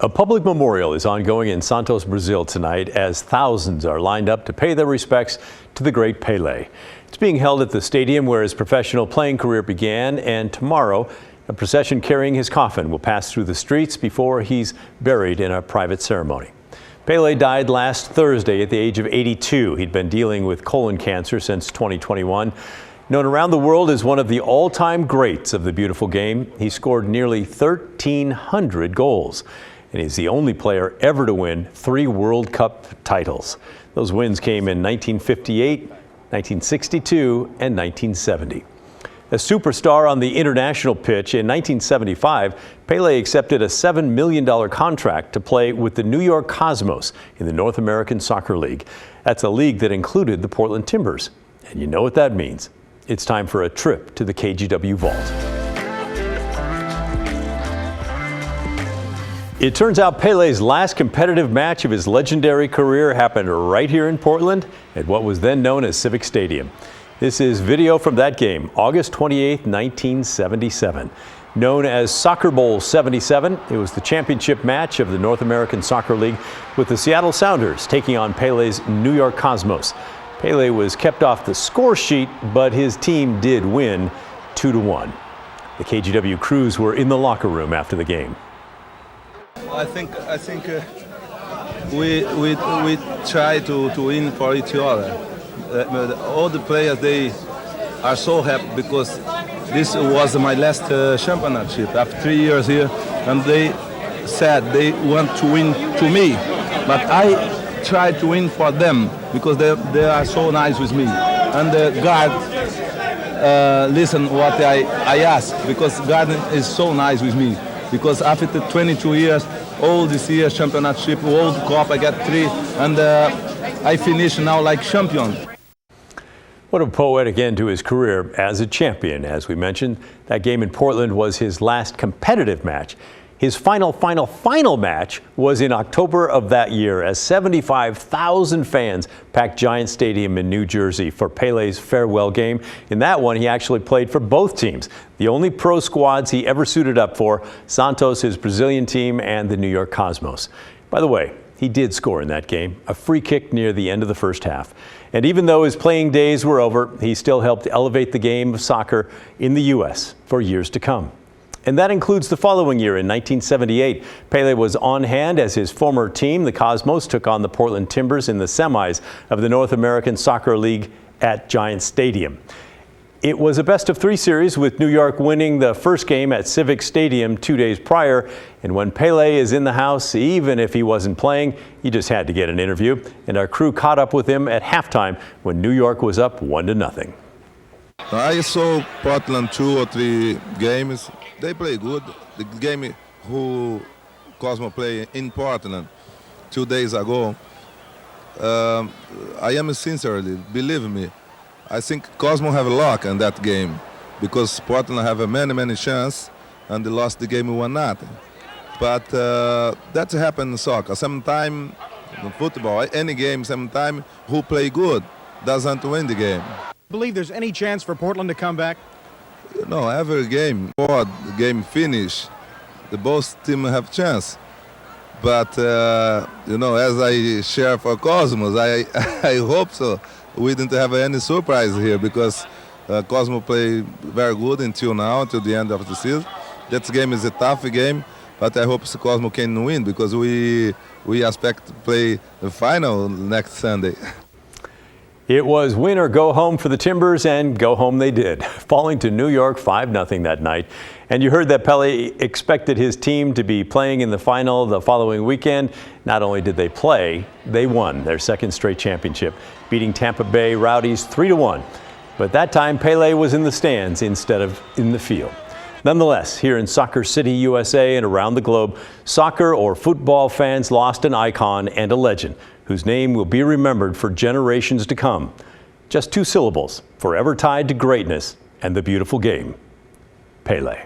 A public memorial is ongoing in Santos, Brazil tonight as thousands are lined up to pay their respects to the great Pelé. It's being held at the stadium where his professional playing career began, and tomorrow a procession carrying his coffin will pass through the streets before he's buried in a private ceremony. Pelé died last Thursday at the age of 82. He'd been dealing with colon cancer since 2021. Known around the world as one of the all-time greats of the beautiful game, he scored nearly 1,300 goals. And he's the only player ever to win 3 World Cup titles. Those wins came in 1958, 1962, and 1970. A superstar on the international pitch, in 1975, Pelé accepted a $7 million contract to play with the New York Cosmos in the North American Soccer League. That's a league that included the Portland Timbers. And you know what that means. It's time for a trip to the KGW vault. It turns out Pelé's last competitive match of his legendary career happened right here in Portland at what was then known as Civic Stadium. This is video from that game, August 28, 1977. Known as Soccer Bowl 77, it was the championship match of the North American Soccer League with the Seattle Sounders taking on Pelé's New York Cosmos. Pelé was kept off the score sheet, but his team did win 2-1. The KGW crews were in the locker room after the game. I think we try to win for each other. All the players, they are so happy because this was my last championship after 3 years here, and they said they want to win to me, but I try to win for them because they are so nice with me. And God listen what I ask, because God is so nice with me. Because after 22 years, all this year championship, World Cup, I got 3, and I finish now like champion. What a poetic end to his career as a champion. As we mentioned, that game in Portland was his last competitive match. His final match was in October of that year as 75,000 fans packed Giant Stadium in New Jersey for Pelé's farewell game. In that one, he actually played for both teams, the only pro squads he ever suited up for, Santos, his Brazilian team, and the New York Cosmos. By the way, he did score in that game, a free kick near the end of the first half. And even though his playing days were over, he still helped elevate the game of soccer in the U.S. for years to come. And that includes the following year in 1978. Pelé was on hand as his former team, the Cosmos, took on the Portland Timbers in the semis of the North American Soccer League at Giant Stadium. It was a best-of-3 series, with New York winning the first game at Civic Stadium 2 days prior. And when Pelé is in the house, even if he wasn't playing, you just had to get an interview. And our crew caught up with him at halftime when New York was up 1-0. I saw Portland 2 or 3 games. They play good. The game who Cosmo play in Portland 2 days ago, I am sincerely, believe me, I think Cosmo have a luck in that game because Portland have a many chance and they lost the game 1-0. But that happens in soccer. Sometimes in football, any game, sometimes who play good doesn't win the game. Believe there's any chance for Portland to come back? No, every game, before the game finish, the both team have chance. But you know, as I share for Cosmos, I hope so. We didn't have any surprise here because Cosmo play very good until now, until the end of the season. That game is a tough game, but I hope Cosmo can win because we expect to play the final next Sunday. It was win or go home for the Timbers, and go home they did, falling to New York 5-0 that night. And you heard that Pelé expected his team to be playing in the final the following weekend. Not only did they play, they won their second straight championship, beating Tampa Bay Rowdies 3-1. But that time, Pelé was in the stands instead of in the field. Nonetheless, here in Soccer City, USA, and around the globe, soccer or football fans lost an icon and a legend whose name will be remembered for generations to come. Just 2 syllables, forever tied to greatness and the beautiful game: Pelé.